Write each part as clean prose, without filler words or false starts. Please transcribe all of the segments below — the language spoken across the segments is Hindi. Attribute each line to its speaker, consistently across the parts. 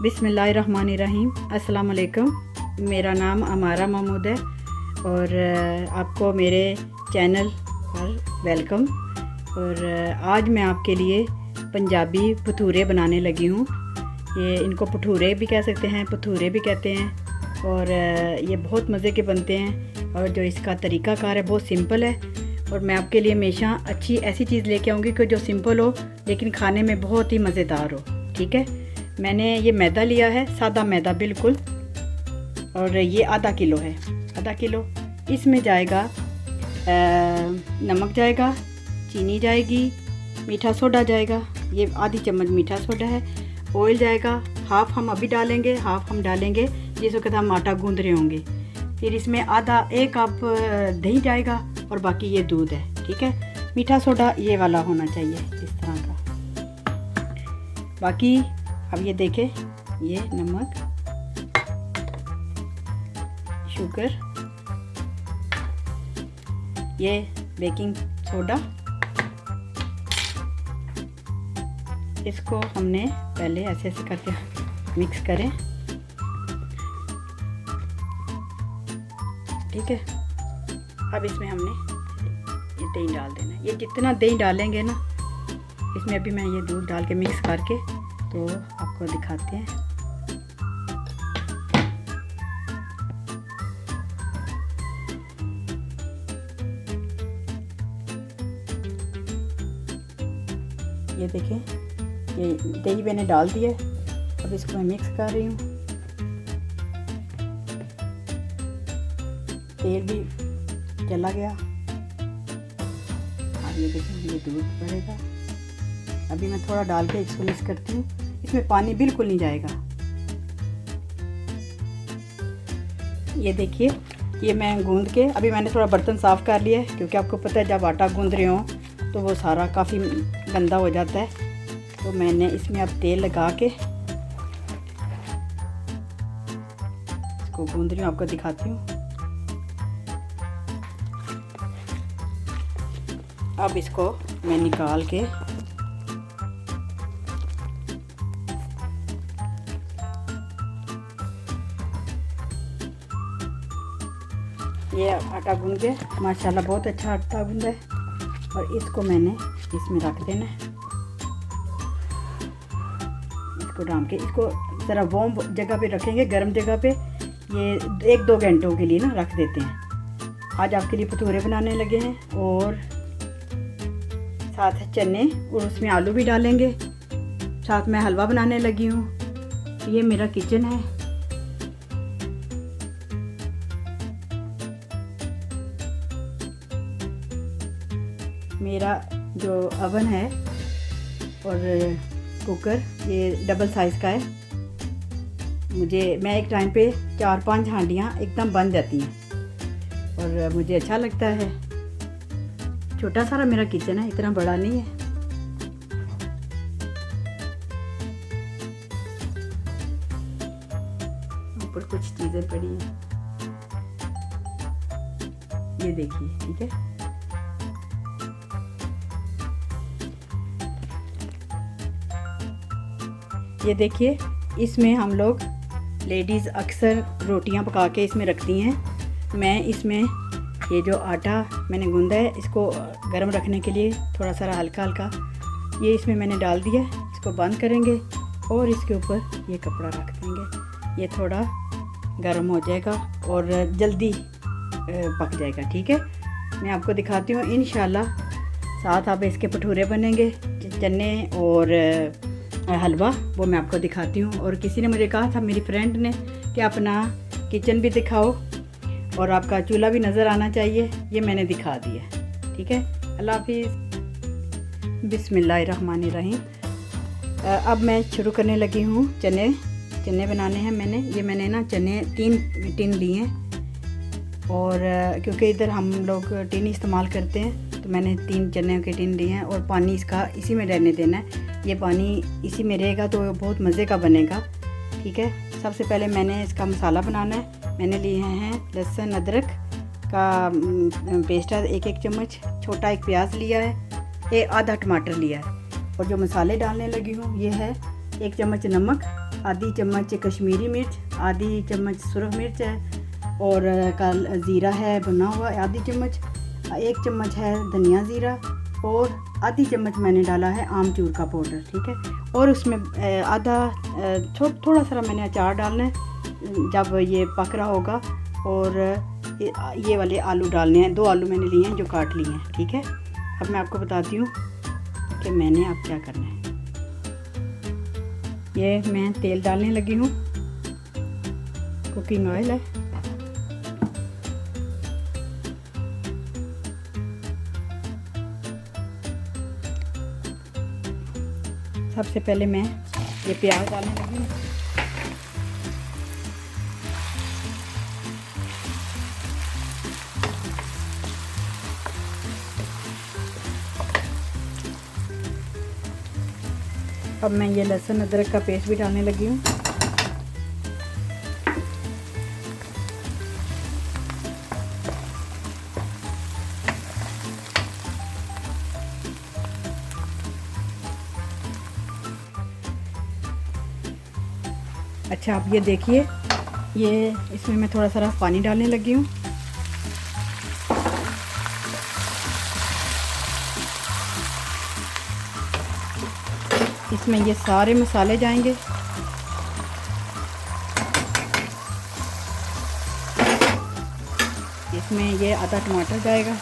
Speaker 1: बिस्मिल्लाहिर्रहमानिर्रहीम। अस्सलाम वालेकुम। मेरा नाम अमारा महमूद है और आपको मेरे चैनल पर वेलकम। और आज मैं आपके लिए पंजाबी भटूरे बनाने लगी हूँ। ये इनको भटूरे भी कह सकते हैं, भटूरे भी कहते हैं और ये बहुत मज़े के बनते हैं। और जो इसका तरीक़ाकार है बहुत सिंपल है और मैं आपके लिए हमेशा अच्छी ऐसी चीज़ लेके आऊँगी कि जो सिंपल हो लेकिन खाने में बहुत ही मज़ेदार हो। ठीक है, मैंने ये मैदा लिया है, सादा मैदा बिल्कुल, और ये आधा किलो है, आधा किलो। इसमें जाएगा नमक जाएगा, चीनी जाएगी, मीठा सोडा जाएगा, ये आधी चम्मच मीठा सोडा है। ऑयल जाएगा, हाफ़ हम अभी डालेंगे, हाफ़ हम डालेंगे जिस वक्त हम आटा गूंद रहे होंगे। फिर इसमें आधा एक कप दही जाएगा और बाकी ये दूध है। ठीक है, मीठा सोडा ये वाला होना चाहिए इस तरह का। बाकी अब ये देखें, ये नमक, शुगर, ये बेकिंग सोडा, इसको हमने पहले ऐसे ऐसे करके मिक्स करें। ठीक है, अब इसमें हमने ये दही डाल देना है। ये जितना दही डालेंगे ना इसमें, अभी मैं ये दूध डाल के मिक्स करके तो आपको दिखाते हैं। ये देखें, ये दही मैंने डाल दिया। अब इसको मैं मिक्स कर रही हूँ। तेल भी चला गया। अब ये देखें, ये दूध पड़ेगा। अभी मैं थोड़ा डाल के इसको मिक्स करती हूँ। इसमें पानी बिल्कुल नहीं जाएगा। ये देखिए, ये मैं गूंद के अभी मैंने थोड़ा बर्तन साफ़ कर लिया है, क्योंकि आपको पता है जब आटा गूंद रहे हो तो वो सारा काफ़ी गंदा हो जाता है। तो मैंने इसमें अब तेल लगा के इसको गूंद रही हूँ, आपको दिखाती हूँ। अब इसको मैं निकाल के ये आटा गूंद के माशाल्लाह बहुत अच्छा आटा गूंदा है। और इसको मैंने इसमें रख देना है। इसको डाल के इसको ज़रा वार्म जगह पे रखेंगे, गर्म जगह पे। ये 1-2 घंटों के लिए ना रख देते हैं। आज आपके लिए भटूरे बनाने लगे हैं और साथ चने और उसमें आलू भी डालेंगे। साथ में हलवा बनाने लगी हूँ। ये मेरा किचन है। मेरा जो अवन है और कुकर ये डबल साइज़ का है। मैं एक टाइम पे 4-5 हांडियाँ एकदम बन जाती हैं और मुझे अच्छा लगता है। छोटा सारा मेरा किचन है, इतना बड़ा नहीं है। ऊपर कुछ चीज़ें पड़ी हैं, ये देखिए। ठीक है, ये देखिए, इसमें हम लोग लेडीज़ अक्सर रोटियां पका के इसमें रखती हैं। मैं इसमें ये जो आटा मैंने गूंदा है इसको गर्म रखने के लिए थोड़ा सा हल्का हल्का ये इसमें मैंने डाल दिया है। इसको बंद करेंगे और इसके ऊपर ये कपड़ा रख देंगे। ये थोड़ा गर्म हो जाएगा और जल्दी पक जाएगा। ठीक है, मैं आपको दिखाती हूँ इंशाल्लाह। साथ अब इसके भटूरे बनेंगे, चने और हलवा, वो मैं आपको दिखाती हूँ। और किसी ने मुझे कहा था, मेरी फ्रेंड ने, कि अपना किचन भी दिखाओ और आपका चूल्हा भी नज़र आना चाहिए। ये मैंने दिखा दिया। ठीक है, अल्लाह हाफिज़। बिस्मिल्लाहिर्रहमानिर्रहीम। अब मैं शुरू करने लगी हूँ। चने बनाने हैं मैंने ना चने 3 टिन लिए हैं और क्योंकि इधर हम लोग टिन इस्तेमाल करते हैं तो मैंने 3 चने के टिन लिए हैं। और पानी इसका इसी में रहने देना है। ये पानी इसी में रहेगा तो बहुत मज़े का बनेगा। ठीक है, सबसे पहले मैंने इसका मसाला बनाना है। मैंने लिए हैं लहसुन अदरक का पेस्ट है 1-1 चम्मच, छोटा एक प्याज लिया है, आधा टमाटर लिया है। और जो मसाले डालने लगी हूँ ये है 1 चम्मच नमक, आधी चम्मच कश्मीरी मिर्च, आधी चम्मच सुरख मिर्च है, और कल ज़ीरा है भुना हुआ आधी चम्मच, 1 चम्मच है धनिया ज़ीरा, और आधी चम्मच मैंने डाला है आमचूर का पाउडर। ठीक है, और उसमें आधा थोड़ा सा मैंने अचार डालना है जब ये पक रहा होगा। और ये वाले आलू डालने हैं, 2 आलू मैंने लिए हैं जो काट लिए हैं। ठीक है, अब मैं आपको बताती हूँ कि मैंने अब क्या करना है। ये मैं तेल डालने लगी हूँ, कुकिंग ऑयल है। सबसे पहले मैं ये प्याज डालने लगी हूँ। अब मैं ये लहसुन अदरक का पेस्ट भी डालने लगी हूँ। अच्छा, अब ये देखिए, ये इसमें मैं थोड़ा सा पानी डालने लगी हूँ। इसमें ये सारे मसाले जाएंगे। इसमें ये आधा टमाटर जाएगा।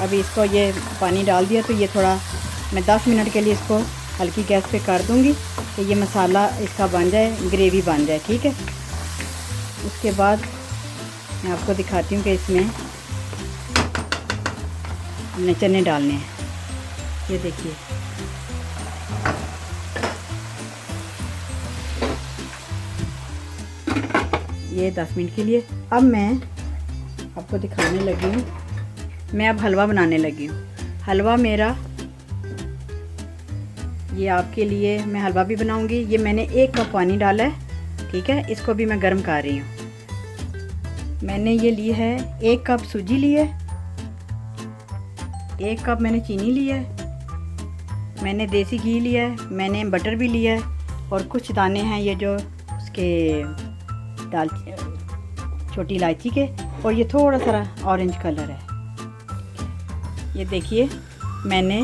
Speaker 1: अभी इसको ये पानी डाल दिया तो ये थोड़ा मैं 10 मिनट के लिए इसको हल्की गैस पे कर दूंगी कि ये मसाला इसका बन जाए, ग्रेवी बन जाए। ठीक है, उसके बाद मैं आपको दिखाती हूँ कि इसमें हमने चने डालने हैं। ये देखिए, ये 10 मिनट के लिए। अब मैं आपको दिखाने लगी हूँ, मैं अब हलवा बनाने लगी हूँ। हलवा मेरा, ये आपके लिए मैं हलवा भी बनाऊंगी। ये मैंने 1 कप पानी डाला है। ठीक है, इसको भी मैं गर्म कर रही हूँ। मैंने ये ली है 1 कप सूजी ली है, 1 कप मैंने चीनी ली है, मैंने देसी घी लिया है, मैंने बटर भी लिया है, और कुछ दाने हैं ये जो उसके दाल छोटी इलायची के, और ये थोड़ा सा ऑरेंज कलर है। ये देखिए, मैंने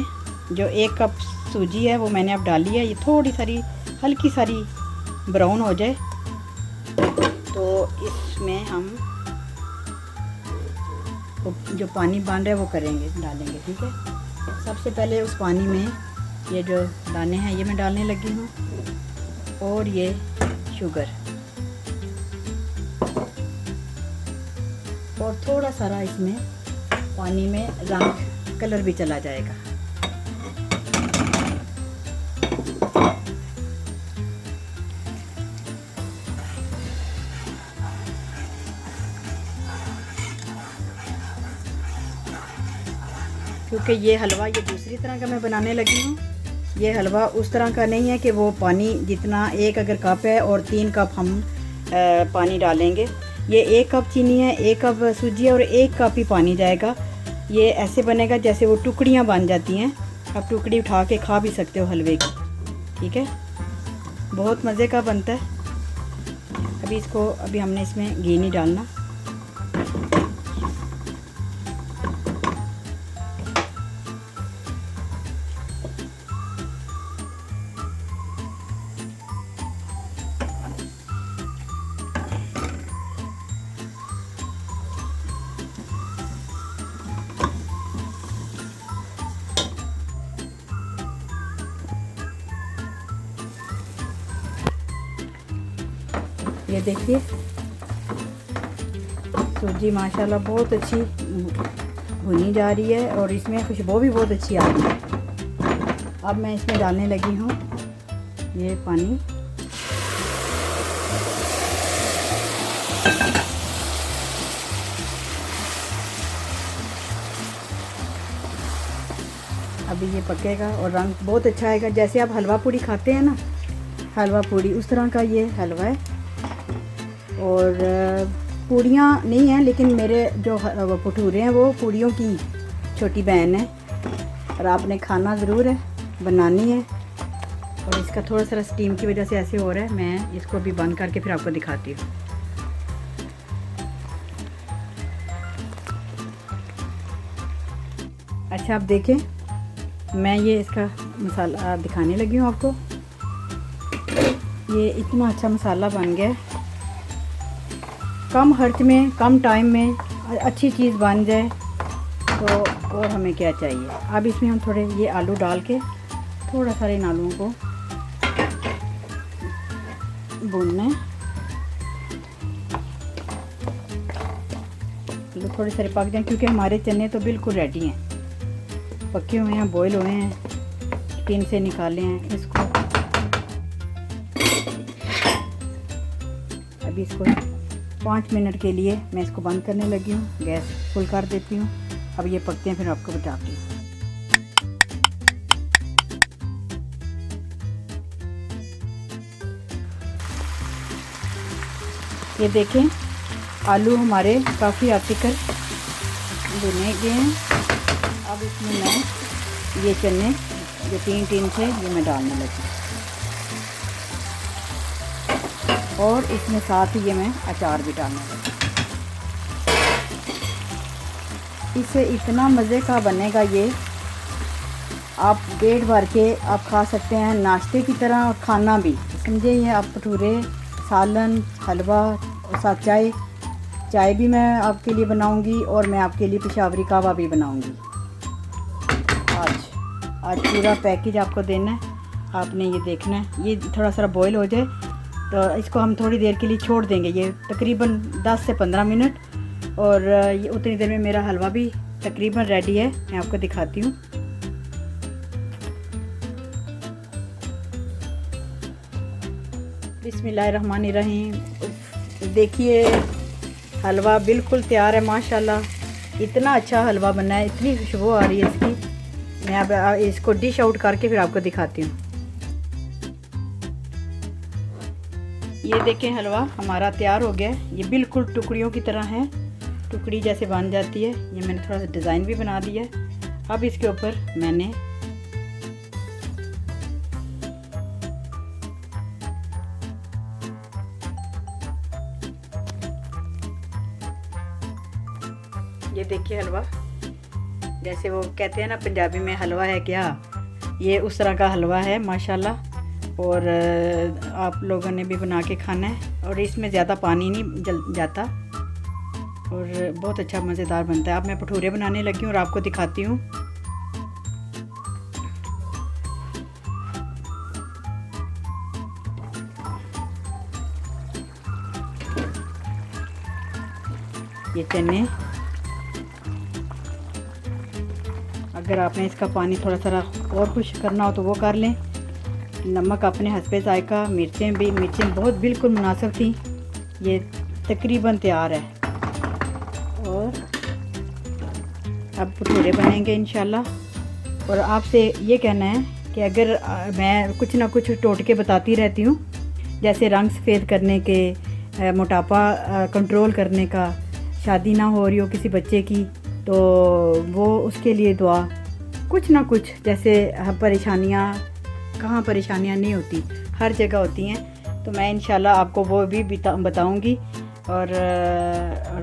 Speaker 1: जो 1 कप सूजी है वो मैंने अब डाली है। ये थोड़ी सारी हल्की सारी ब्राउन हो जाए तो इसमें हम जो पानी बन रहा है वो करेंगे, डालेंगे। ठीक है, सबसे पहले उस पानी में ये जो दाने हैं ये मैं डालने लगी हूँ, और ये शुगर, और थोड़ा सारा इसमें पानी में रंग कलर भी चला जाएगा। क्योंकि ये हलवा ये दूसरी तरह का मैं बनाने लगी हूँ। ये हलवा उस तरह का नहीं है कि वो पानी जितना 1 अगर कप है और 3 कप हम पानी डालेंगे। ये 1 कप चीनी है, 1 कप सूजी है, और 1 कप ही पानी जाएगा। ये ऐसे बनेगा जैसे वो टुकड़ियाँ बन जाती हैं। आप टुकड़ी उठा के खा भी सकते हो हलवे की। ठीक है, बहुत मज़े का बनता है। अभी हमने इसमें घी नहीं डालना। ये देखिए, सूजी माशाल्लाह बहुत अच्छी भुनी जा रही है, और इसमें खुशबू भी बहुत अच्छी आ रही है। अब मैं इसमें डालने लगी हूँ ये पानी। अभी ये पकेगा और रंग बहुत अच्छा आएगा। जैसे आप हलवा पूड़ी खाते हैं ना, हलवा पूड़ी उस तरह का ये हलवा है। और पूड़ियाँ नहीं हैं, लेकिन मेरे जो भटूरे हैं वो पूड़ियों की छोटी बहन है, और आपने खाना ज़रूर है, बनानी है। और इसका थोड़ा सा स्टीम की वजह से ऐसे हो रहा है। मैं इसको अभी बंद करके फिर आपको दिखाती हूँ। अच्छा, आप देखें, मैं ये इसका मसाला दिखाने लगी हूँ आपको। ये इतना अच्छा मसाला बन गया है। कम खर्च में, कम टाइम में अच्छी चीज़ बन जाए तो और हमें क्या चाहिए। अब इसमें हम थोड़े ये आलू डाल के थोड़ा सा इन आलूओं को भूनना है। आलू थोड़े सारे पक जाएं, क्योंकि हमारे चने तो बिल्कुल रेडी हैं, पके हुए हैं, बॉईल हुए हैं, टिन से निकाले हैं इसको। अभी इसको 5 मिनट के लिए मैं इसको बंद करने लगी हूँ। गैस फुल कर देती हूँ। अब ये पकते हैं, फिर आपको बताती हूँ। ये देखें, आलू हमारे काफ़ी आतिकर भुने गए हैं। अब इसमें मैं ये चने जो 3 टिन थे ये मैं डालने लगी, और इसमें साथ ही ये मैं अचार भी डालने लगी। इससे इतना मज़े का बनेगा ये, आप पेट भर के आप खा सकते हैं, नाश्ते की तरह, और खाना भी समझे। ये आप भटूरे, सालन, हलवा और साथ चाय भी मैं आपके लिए बनाऊंगी, और मैं आपके लिए पेशावरी कबाब भी बनाऊंगी। आज पूरा पैकेज आपको देना है। आपने ये देखना है, ये थोड़ा सा बॉईल हो जाए तो इसको हम थोड़ी देर के लिए छोड़ देंगे, ये तकरीबन 10 से 15 मिनट। और ये उतनी देर में मेरा हलवा भी तकरीबन रेडी है। मैं आपको दिखाती हूँ। बिस्मिल्लाहिर्रहमानिर्रहीम। देखिए, हलवा बिल्कुल तैयार है माशाल्लाह। इतना अच्छा हलवा बना है, इतनी खुशबू आ रही है इसकी। मैं अब इसको डिश आउट करके फिर आपको दिखाती हूँ। ये देखें, हलवा हमारा तैयार हो गया है। ये बिल्कुल टुकड़ियों की तरह है, टुकड़ी जैसे बन जाती है। ये मैंने थोड़ा सा डिज़ाइन भी बना दिया है। अब इसके ऊपर मैंने ये देखिए हलवा, जैसे वो कहते हैं ना पंजाबी में, हलवा है क्या, ये उस तरह का हलवा है माशाल्लाह। और आप लोगों ने भी बना के खाना है, और इसमें ज़्यादा पानी नहीं जल जाता, और बहुत अच्छा मज़ेदार बनता है। अब मैं भटूरे बनाने लगी हूँ और आपको दिखाती हूँ। ये चने, अगर आपने इसका पानी थोड़ा सा और कुछ करना हो तो वो कर लें। नमक अपने हस्बे जायका, मिर्चें बहुत बिल्कुल मुनासिब थी। ये तकरीबन तैयार है, और अब भटूरे बनेंगे इंशाल्लाह। और आपसे ये कहना है कि अगर मैं कुछ ना कुछ टोटके बताती रहती हूँ, जैसे रंग सफ़ेद करने के, मोटापा कंट्रोल करने का, शादी ना हो रही हो किसी बच्चे की तो वो उसके लिए दुआ, कुछ ना कुछ, जैसे परेशानियाँ, कहाँ परेशानियाँ नहीं होती, हर जगह होती हैं। तो मैं इंशाल्लाह आपको वो भी बताऊँगी, और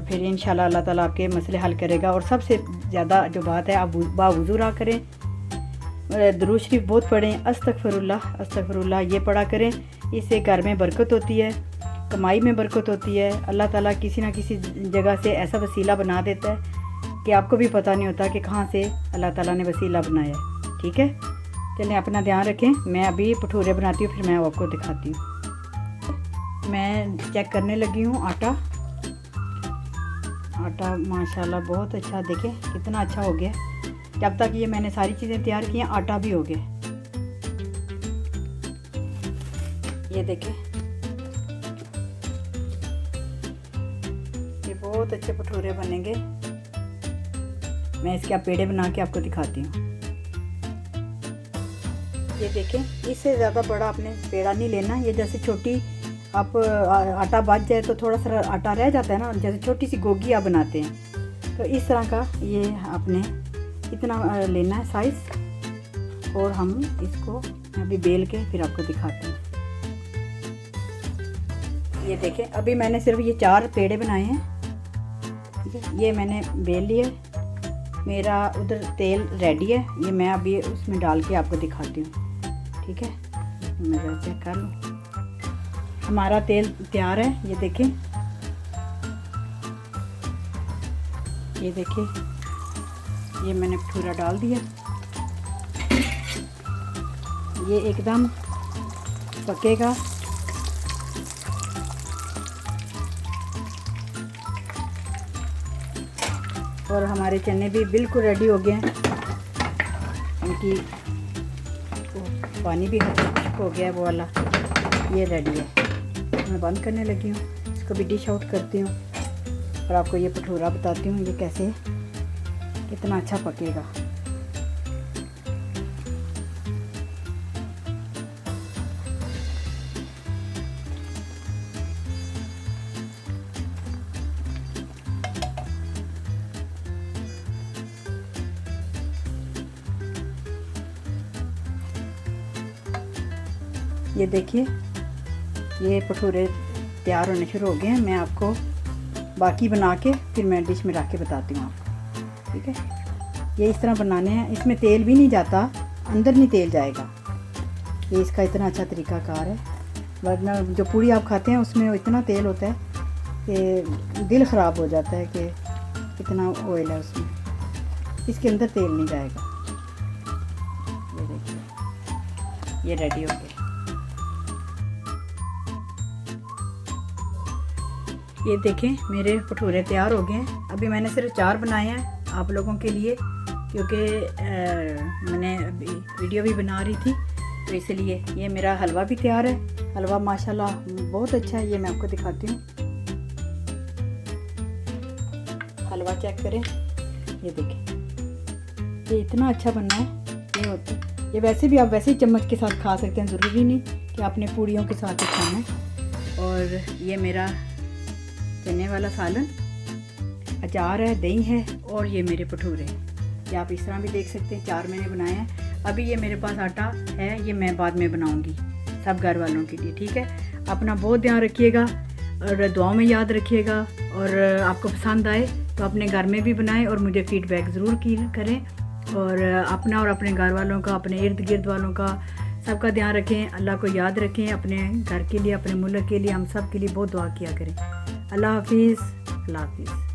Speaker 1: फिर इंशाल्लाह अल्लाह ताला आपके मसले हल करेगा। और सबसे ज़्यादा जो बात है, आप बावुज़ू रहा करें, दुरूद शरीफ बहुत पढ़ें, अस्तगफिरुल्लाह अस्तगफिरुल्लाह ये पढ़ा करें। इससे घर में बरकत होती है, कमाई में बरकत होती है। अल्लाह ताला किसी ना किसी जगह से ऐसा वसीला बना देता है कि आपको भी पता नहीं होता कि कहाँ से अल्लाह ताला ने वसीला बनाया है। ठीक है, चलें, अपना ध्यान रखें। मैं अभी भटूरे बनाती हूँ, फिर मैं आपको दिखाती हूँ। मैं चेक करने लगी हूँ आटा माशाल्लाह बहुत अच्छा, देखें कितना अच्छा हो गया। जब तक ये मैंने सारी चीज़ें तैयार की हैं, आटा भी हो गया। ये देखें, ये बहुत अच्छे भटूरे बनेंगे। मैं इसके पेड़े बना के आपको दिखाती हूँ। ये देखें, इससे ज़्यादा बड़ा आपने पेड़ा नहीं लेना। ये जैसे छोटी आप आटा बच जाए तो थोड़ा सा आटा रह जाता है ना, जैसे छोटी सी गोगी आप बनाते हैं, तो इस तरह का ये आपने इतना लेना है साइज़। और हम इसको अभी बेल के फिर आपको दिखाते हैं। ये देखें, अभी मैंने सिर्फ ये 4 पेड़े बनाए हैं, ठीक है। ये मैंने बेल लिए, मेरा उधर तेल रेडी है, ये मैं अभी उसमें डाल के आपको दिखाती हूँ, ठीक है। मैं ज़रा चेक कर लूँ, हमारा तेल तैयार है। ये देखें, ये देखिए, ये मैंने भटूरा डाल दिया, ये एकदम पकेगा। और हमारे चने भी बिल्कुल रेडी हो गए हैं, इनकी पानी भी खुश्क हो गया है वो वाला, ये रेडी है। मैं बंद करने लगी हूँ, इसको भी डिश आउट करती हूँ और आपको ये भटूरा बताती हूँ ये कैसे कितना अच्छा पकेगा। ये देखिए, ये भटूरे तैयार होने शुरू हो गए हैं। मैं आपको बाकी बना के फिर मैं डिश में रख के बताती हूँ आपको, ठीक है। ये इस तरह बनाने हैं, इसमें तेल भी नहीं जाता, अंदर नहीं तेल जाएगा। ये इसका इतना अच्छा तरीक़ाकार है, वरना जो पूड़ी आप खाते हैं उसमें इतना तेल होता है कि दिल ख़राब हो जाता है कि कितना ऑयल है उसमें। इसके अंदर तेल नहीं जाएगा। ये देखिए, ये रेडी हो गया। ये देखें, मेरे भटूरे तैयार हो गए हैं। अभी मैंने सिर्फ 4 बनाए हैं आप लोगों के लिए, क्योंकि मैंने अभी वीडियो भी बना रही थी, तो इसलिए। ये मेरा हलवा भी तैयार है, हलवा माशाल्लाह बहुत अच्छा है। ये मैं आपको दिखाती हूँ, हलवा चेक करें, ये देखें, ये इतना अच्छा बनना है। ये होता है, ये वैसे भी आप वैसे ही चम्मच के साथ खा सकते हैं, ज़रूरी नहीं कि आपने पूड़ियों के साथ ही खाना है। और ये मेरा चने वाला सालन, अचार है, दही है, और ये मेरे भटूरे। ये आप इस तरह भी देख सकते हैं, 4 मैंने बनाए हैं। अभी ये मेरे पास आटा है, ये मैं बाद में बनाऊंगी सब घर वालों के लिए, ठीक है। अपना बहुत ध्यान रखिएगा और दुआओं में याद रखिएगा, और आपको पसंद आए तो अपने घर में भी बनाएं और मुझे फ़ीडबैक ज़रूर करें। और अपना और अपने घर वालों का, अपने इर्द गिर्द वालों का, सबका ध्यान रखें, अल्लाह को याद रखें, अपने घर के लिए, अपने मुल्क के लिए, हम सब के लिए बहुत दुआ किया करें। अल्लाह हाफिज़, अल्लाह हाफिज़।